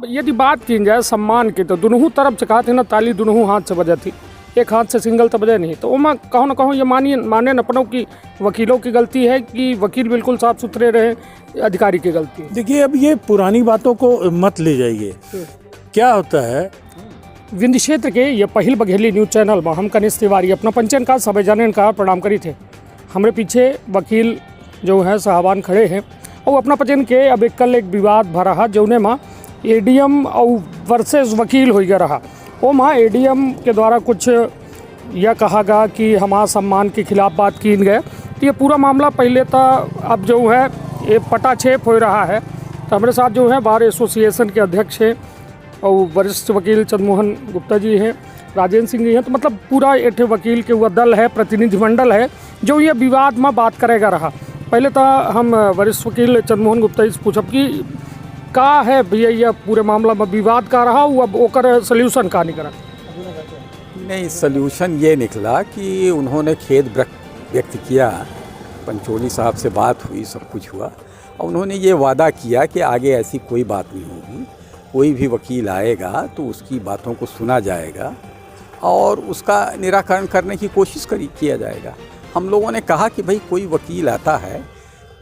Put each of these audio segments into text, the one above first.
यदि बात की जाए सम्मान की तो दोनों तरफ से कहा थे ना, ताली दोनों हाथ से बजा थी, एक हाथ से सिंगल तो बजे नहीं। तो मैं कहो ना कहो ये माने न अपनों की वकीलों की गलती है कि वकील बिल्कुल साफ सुथरे रहे, अधिकारी की गलती है। देखिए, अब ये पुरानी बातों को मत ले जाइए। क्या होता है, विंध्य क्षेत्र के ये पहिल बघेली न्यूज़ चैनल में हम कनिष्ठ तिवारी अपना पंचन का सभी जाने का प्रणाम करी थे। हमारे पीछे वकील जो है साहबान खड़े हैं और अपना पचन के अब कल एक विवाद भरा रहा जौने में एडीएम और वर्सेस वकील हो गया रहा। वो माँ एडीएम के द्वारा कुछ यह कहा गया कि हमारा सम्मान के खिलाफ बात की गए। तो ये पूरा मामला पहले तो अब जो है ये पटाक्षेप हो रहा है। तो हमारे साथ जो है बार एसोसिएशन के अध्यक्ष हैं और वरिष्ठ वकील चंद्रमोहन गुप्ता जी हैं, राजेंद्र सिंह जी हैं। तो मतलब पूरा एक वकील के वह दल है, प्रतिनिधिमंडल है जो ये विवाद में बात करेगा रहा। पहले तो हम वरिष्ठ वकील चंद्रमोहन गुप्ता जी से पूछब कि का है भैया यह पूरे मामला में विवाद का रहा, वो अब ओकर सोल्यूशन का नहीं करा? नहीं, सल्यूशन ये निकला कि उन्होंने खेद व्यक्त किया, पंचोली साहब से बात हुई, सब कुछ हुआ और उन्होंने ये वादा किया कि आगे ऐसी कोई बात नहीं होगी। कोई भी वकील आएगा तो उसकी बातों को सुना जाएगा और उसका निराकरण करने की कोशिश किया जाएगा। हम लोगों ने कहा कि भाई कोई वकील आता है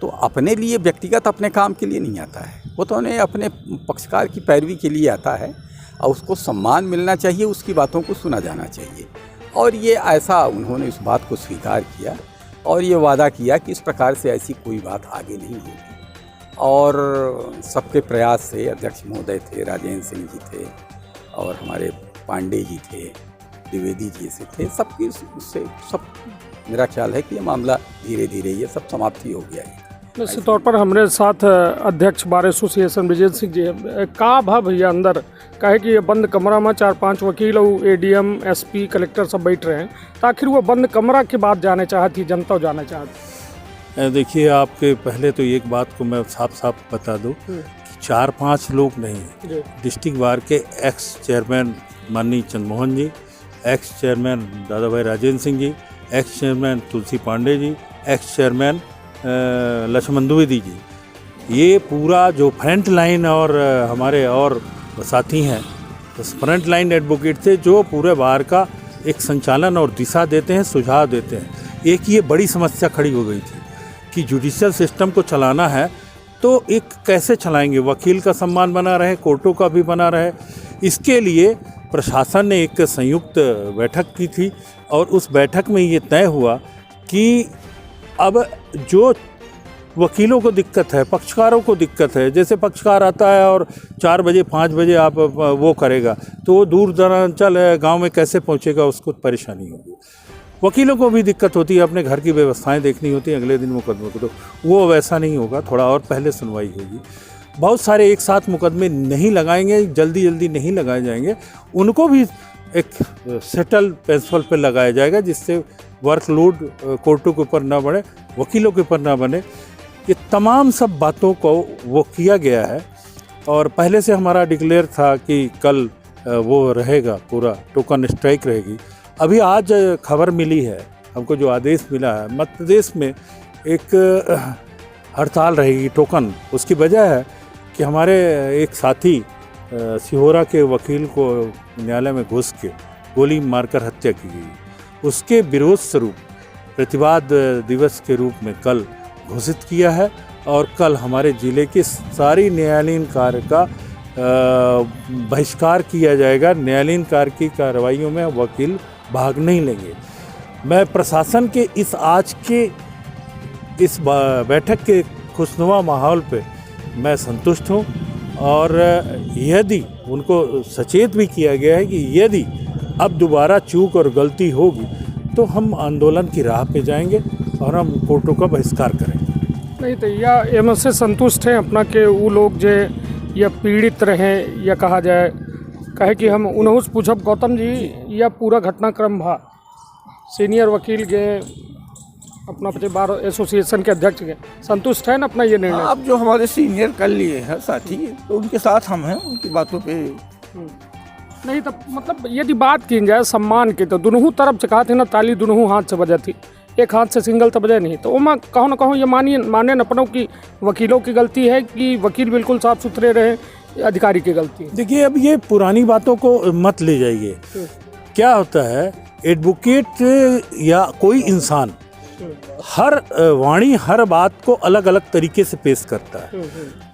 तो अपने लिए व्यक्तिगत अपने काम के लिए नहीं आता है, वो तो उन्हें अपने पक्षकार की पैरवी के लिए आता है और उसको सम्मान मिलना चाहिए, उसकी बातों को सुना जाना चाहिए। और ये ऐसा उन्होंने इस बात को स्वीकार किया और ये वादा किया कि इस प्रकार से ऐसी कोई बात आगे नहीं होगी। और सबके प्रयास से अध्यक्ष महोदय थे, राजेंद्र सिंह जी थे और हमारे पांडे जी थे, द्विवेदी जी से थे, सबकी उससे सब मेरा ख्याल है कि ये मामला धीरे धीरे ये सब समाप्ति हो गया है। निश्चित तौर पर हमारे साथ अध्यक्ष बार एसोसिएशन विजय सिंह जी का भा भैया अंदर कहे कि ये बंद कमरा में 4-5 वकील और एडीएम, एसपी, कलेक्टर सब बैठ रहे हैं, तो आखिर वो बंद कमरा की बात जाने चाहती, जनता जाना चाहती। देखिए, आपके पहले तो एक बात को मैं साफ साफ बता दूं कि 4-5 लोग नहीं, डिस्ट्रिक्ट बार के एक्स चेयरमैन माननीय चंद्रमोहन जी, एक्स चेयरमैन दादा भाई राजेंद्र सिंह जी, एक्स चेयरमैन तुलसी पांडे जी, एक्स चेयरमैन लक्ष्मण द्विवेदी जी, ये पूरा जो फ्रंट लाइन और हमारे और साथी हैं तो फ्रंट लाइन एडवोकेट थे जो पूरे बार का एक संचालन और दिशा देते हैं, सुझाव देते हैं। एक ये बड़ी समस्या खड़ी हो गई थी कि जुडिशियल सिस्टम को चलाना है तो एक कैसे चलाएंगे, वकील का सम्मान बना रहे, कोर्टों का भी बना रहे। इसके लिए प्रशासन ने एक संयुक्त बैठक की थी और उस बैठक में ये तय हुआ कि अब जो वकीलों को दिक्कत है, पक्षकारों को दिक्कत है, जैसे पक्षकार आता है और 4 बजे 5 बजे आप वो करेगा तो वो दूर दरांचल है, गांव में कैसे पहुंचेगा, उसको परेशानी होगी। वकीलों को भी दिक्कत होती है, अपने घर की व्यवस्थाएं देखनी होती है, अगले दिन मुकदमे को, तो वो वैसा नहीं होगा, थोड़ा और पहले सुनवाई होगी। बहुत सारे एक साथ मुकदमे नहीं लगाएंगे, जल्दी जल्दी नहीं लगाए जाएंगे, उनको भी एक सेटल प्रिंसिपल पे लगाया जाएगा जिससे वर्कलोड कोर्टों के ऊपर ना बढ़े, वकीलों के ऊपर ना बने। ये तमाम सब बातों को वो किया गया है और पहले से हमारा डिक्लेयर था कि कल वो रहेगा, पूरा टोकन स्ट्राइक रहेगी। अभी आज खबर मिली है हमको, जो आदेश मिला है, मध्य प्रदेश में एक हड़ताल रहेगी टोकन। उसकी वजह है कि हमारे एक साथी सिहोरा के वकील को न्यायालय में घुस के गोली मारकर हत्या की गई। उसके विरोध स्वरूप प्रतिवाद दिवस के रूप में कल घोषित किया है और कल हमारे ज़िले के सारी न्यायालयीन कार्य का बहिष्कार किया जाएगा। न्यायालयीन कार्य की कार्रवाइयों में वकील भाग नहीं लेंगे। मैं प्रशासन के इस आज के इस बैठक के खुशनुमा माहौल पे मैं संतुष्ट हूँ और यदि उनको सचेत भी किया गया है कि यदि अब दोबारा चूक और गलती होगी तो हम आंदोलन की राह पे जाएंगे और हम कोर्टों का बहिष्कार करेंगे। नहीं तो या एम से संतुष्ट हैं अपना के वो लोग जो या पीड़ित रहें, या कहा जाए कहे कि हम उन्हों से पूछब गौतम जी, यह पूरा घटनाक्रम भा सीनियर वकील गए, अपना बार एसोसिएशन के अध्यक्ष गए, संतुष्ट है ना अपना ये निर्णय? अब जो हमारे सीनियर कर लिए हैं साथी, तो उनके साथ हम हैं, उनकी बातों पे नहीं। तो मतलब यदि बात की जाए सम्मान की तो दोनों तरफ से कहा थे ना, ताली दोनों हाथ से बजा थी, एक हाथ से सिंगल तो बजे नहीं। तो वो मैं कहो ना कहो ये माने न अपनों की वकीलों की गलती है कि वकील बिल्कुल साफ सुथरे रहे, अधिकारी की गलती है? देखिए, अब ये पुरानी बातों को मत ले जाइए। क्या होता है, एडवोकेट या कोई इंसान हर वाणी, हर बात को अलग अलग तरीके से पेश करता है।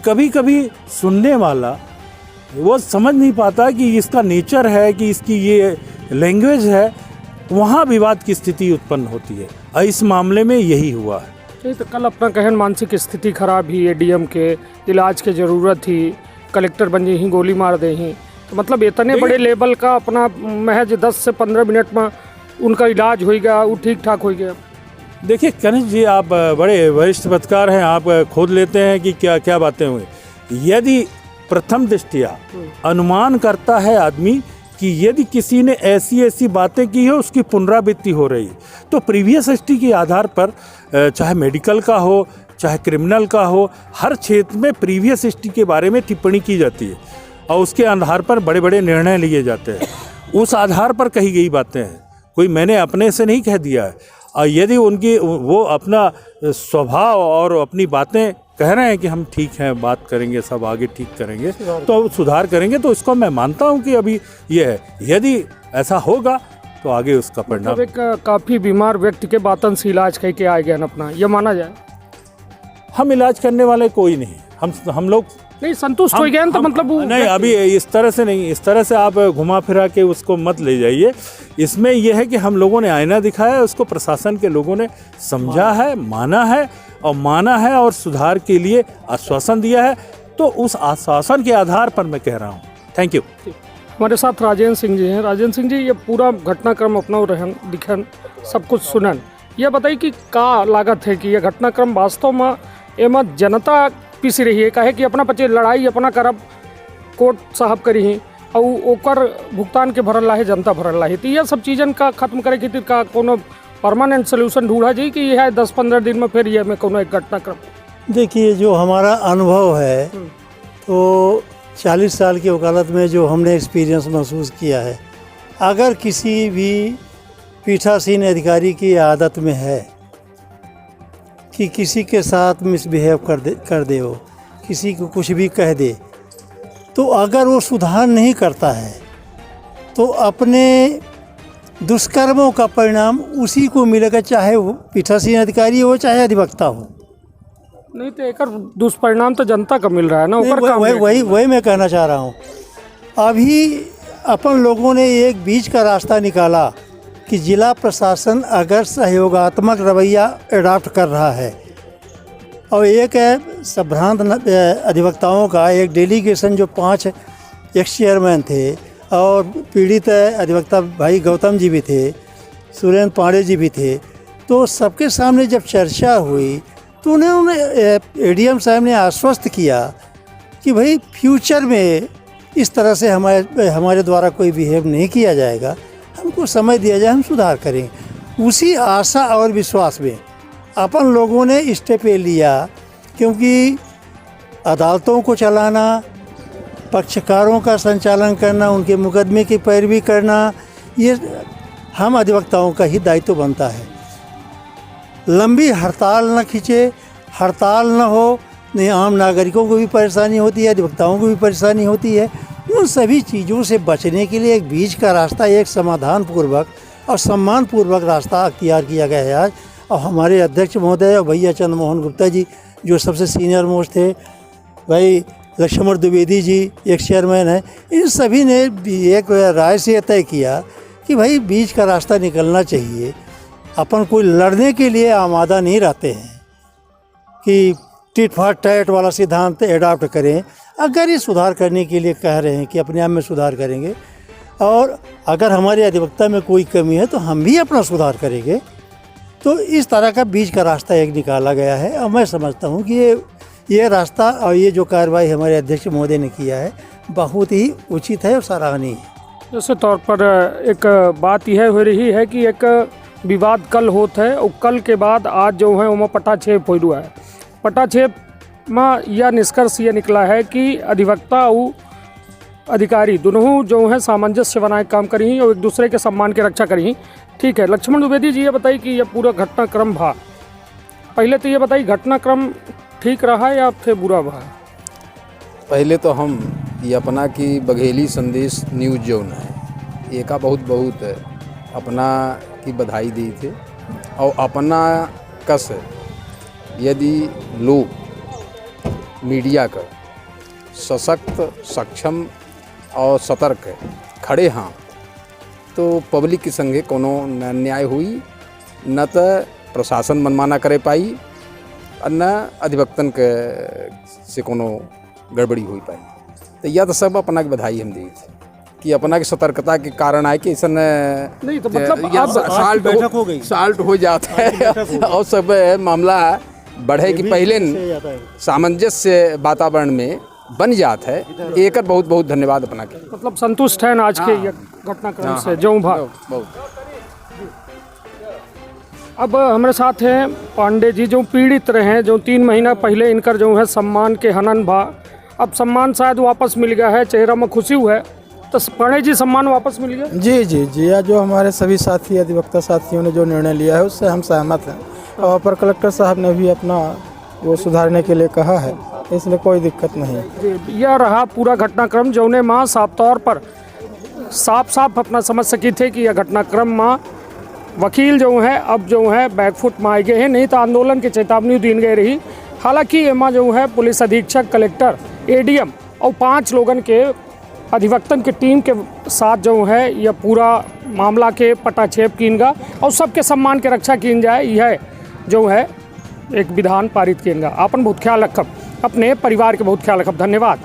कभी कभी सुनने वाला वो समझ नहीं पाता कि इसका नेचर है, कि इसकी ये लैंग्वेज है, वहाँ विवाद की स्थिति उत्पन्न होती है। और इस मामले में यही हुआ है। तो कल अपना कहन मानसिक स्थिति खराब ही, एडीएम के इलाज की ज़रूरत थी, कलेक्टर बन जी ही गोली मार दे ही, तो मतलब इतने बड़े लेवल का अपना महज 10 से 15 मिनट में उनका इलाज हो गया, वो ठीक ठाक हो गया। देखिए कनिष्ठ जी, आप बड़े वरिष्ठ पत्रकार हैं, आप खोद लेते हैं कि क्या क्या बातें हुई। यदि प्रथम दृष्टया अनुमान करता है आदमी कि यदि किसी ने ऐसी ऐसी बातें की हो, उसकी पुनरावृत्ति हो रही, तो प्रीवियस हिस्ट्री के आधार पर, चाहे मेडिकल का हो चाहे क्रिमिनल का हो, हर क्षेत्र में प्रीवियस हिस्ट्री के बारे में टिप्पणी की जाती है और उसके आधार पर बड़े बड़े निर्णय लिए जाते हैं। उस आधार पर कही गई बातें हैं, कोई मैंने अपने से नहीं कह दिया है। और यदि उनकी वो अपना स्वभाव और अपनी बातें कह रहे हैं कि हम ठीक हैं, बात करेंगे, सब आगे ठीक करेंगे, तो सुधार करेंगे, तो इसको मैं मानता हूं कि अभी ये है। यदि ऐसा होगा तो आगे उसका परिणाम। एक काफ़ी बीमार व्यक्ति के बातन से इलाज कह के आए गए अपना, ये माना जाए? हम इलाज करने वाले कोई नहीं, हम लोग नहीं संतुष्ट हो गए तो मतलब वो नहीं, अभी इस तरह से नहीं, इस तरह से आप घुमा फिरा के उसको मत ले जाइए। इसमें यह है कि हम लोगों ने आईना दिखाया है, उसको प्रशासन के लोगों ने समझा है, माना है और सुधार के लिए आश्वासन दिया है, तो उस आश्वासन के आधार पर मैं कह रहा हूँ। Thank you. हमारे साथ राजेंद्र सिंह जी हैं। राजेंद्र सिंह जी, ये पूरा घटनाक्रम अपना रहन दिखन सब कुछ सुनन, यह बताइए कि का लागत है कि यह घटनाक्रम वास्तव में एमा जनता पिस रही है, काहे कि अपना पचे लड़ाई अपना करब कोर्ट साहब करी ही और ओकर भुगतान के भरल ला है, जनता भरल ला है, तो यह सब चीज़न का खत्म करे खातिर का कोनो परमानेंट सोल्यूशन ढूंढा जाए कि यह 10-15 दिन में फिर यह में कोनो एक घटनाक्रम? देखिए, जो हमारा अनुभव है, तो 40 साल की वकालत में जो हमने एक्सपीरियंस महसूस किया है, अगर किसी भी पीठासीन अधिकारी की आदत में है कि किसी के साथ मिसबिहेव कर दे वो, किसी को कुछ भी कह दे, तो अगर वो सुधार नहीं करता है तो अपने दुष्कर्मों का परिणाम उसी को मिलेगा, चाहे वो पीठासीन अधिकारी हो चाहे अधिवक्ता हो। नहीं तो एक दुष्परिणाम तो जनता का मिल रहा है ना। वही मैं कहना चाह रहा हूँ। अभी अपन लोगों ने एक बीच का रास्ता निकाला कि जिला प्रशासन अगर सहयोगात्मक रवैया अडॉप्ट कर रहा है और एक है संभ्रांत अधिवक्ताओं का एक डेलीगेशन, जो 5 एक्स चेयरमैन थे और पीड़ित अधिवक्ता भाई गौतम जी भी थे, सुरेंद्र पांडे जी भी थे, तो सबके सामने जब चर्चा हुई तो उन्होंने एडीएम साहब ने आश्वस्त किया कि भाई फ्यूचर में इस तरह से हमारे द्वारा कोई बिहेव नहीं किया जाएगा, हमको समय दिया जाए, हम सुधार करेंगे। उसी आशा और विश्वास में अपन लोगों ने स्टेप लिया, क्योंकि अदालतों को चलाना, पक्षकारों का संचालन करना, उनके मुकदमे की पैरवी करना, ये हम अधिवक्ताओं का ही दायित्व बनता है। लंबी हड़ताल न खींचे, हड़ताल न हो, नहीं आम नागरिकों को भी परेशानी होती है, अधिवक्ताओं को भी परेशानी होती है। उन सभी चीज़ों से बचने के लिए एक बीच का रास्ता, एक समाधान पूर्वक और सम्मान पूर्वक रास्ता अख्तियार किया गया है आज। और हमारे अध्यक्ष महोदय और भैया चंद्र मोहन गुप्ता जी जो सबसे सीनियर मोस्ट थे, भाई लक्ष्मण द्विवेदी जी एक चेयरमैन है, इन सभी ने एक राय से तय किया कि भाई बीच का रास्ता निकलना चाहिए। अपन कोई लड़ने के लिए आमादा नहीं रहते हैं कि टिट फॉर टैट वाला सिद्धांत अडॉप्ट करें। अगर ये सुधार करने के लिए कह रहे हैं कि अपने आप में सुधार करेंगे, और अगर हमारे अधिवक्ता में कोई कमी है तो हम भी अपना सुधार करेंगे। तो इस तरह का बीच का रास्ता एक निकाला गया है और मैं समझता हूँ कि ये रास्ता और ये जो कार्रवाई हमारे अध्यक्ष महोदय ने किया है बहुत ही उचित है और सराहनीय है। जैसे तौर पर एक बात यह हो रही है कि एक विवाद कल होता है और कल के बाद आज जो है वो पटाक्षेप हो रहा है। पटाक्षेप में यह निष्कर्ष ये निकला है कि अधिवक्ता और अधिकारी दोनों जो है सामंजस्य बनाए काम करी और एक दूसरे के सम्मान की रक्षा करी। ठीक है, लक्ष्मण द्विवेदी जी ये बताइए कि यह पूरा घटनाक्रम भा, पहले तो ये बताइए घटनाक्रम ठीक रहा या फिर बुरा भा? पहले तो हम ये अपना की बघेली संदेश न्यूज़ जोन है ये का बहुत बहुत अपना की बधाई दी थे और अपना कस यदि लोग मीडिया का सशक्त सक्षम और सतर्क खड़े हाँ तो पब्लिक के संगे कोनो न अन्याय हुई न तो प्रशासन मनमाना करे पाई और न अधिवक्तन के से कोनो गड़बड़ी हुई पाई। तो यह तो सब अपना की बधाई हम दी थी कि अपना की सतर्कता के कारण आए कि ऐसा नहीं तो मतलब या अब साल्ट हो जाता है और सब मामला बढ़े कि पहले सामंजस्य वातावरण में बन जाता है। एक बहुत बहुत धन्यवाद अपना के। मतलब संतुष्ट है आज के ये घटनाक्रम से जो बहुत अब हमारे साथ हैं पांडे जी जो पीड़ित रहे, जो 3 महीना पहले इनकर जो है सम्मान के हनन भा, अब सम्मान शायद वापस मिल गया है, चेहरा में खुशी हुआ है। तो पांडे जी सम्मान वापस मिल गया? जी जी जी, या जो हमारे सभी साथी अधिवक्ता साथियों ने जो निर्णय लिया है उससे हम सहमत हैं और अपर कलेक्टर साहब ने भी अपना वो सुधारने के लिए कहा है, इसमें कोई दिक्कत नहीं। यह रहा पूरा घटनाक्रम जो ने माँ साफ तौर पर साफ अपना समझ सकी थे कि यह घटनाक्रम माँ वकील जो है अब जो है बैकफुट में आए गए हैं, नहीं तो आंदोलन की चेतावनी दी गई रही। हालांकि एमा जो है पुलिस अधीक्षक, कलेक्टर, एडीएम और 5 लोगन के अधिवक्तन की टीम के साथ जो है यह पूरा मामला के पटाक्षेप कीनगा और सबके सम्मान के रक्षा की जाए, यह जो है एक विधान पारित कीनगा। अपन बहुत ख्याल रखब, अपने परिवार के बहुत ख्याल रखब। धन्यवाद।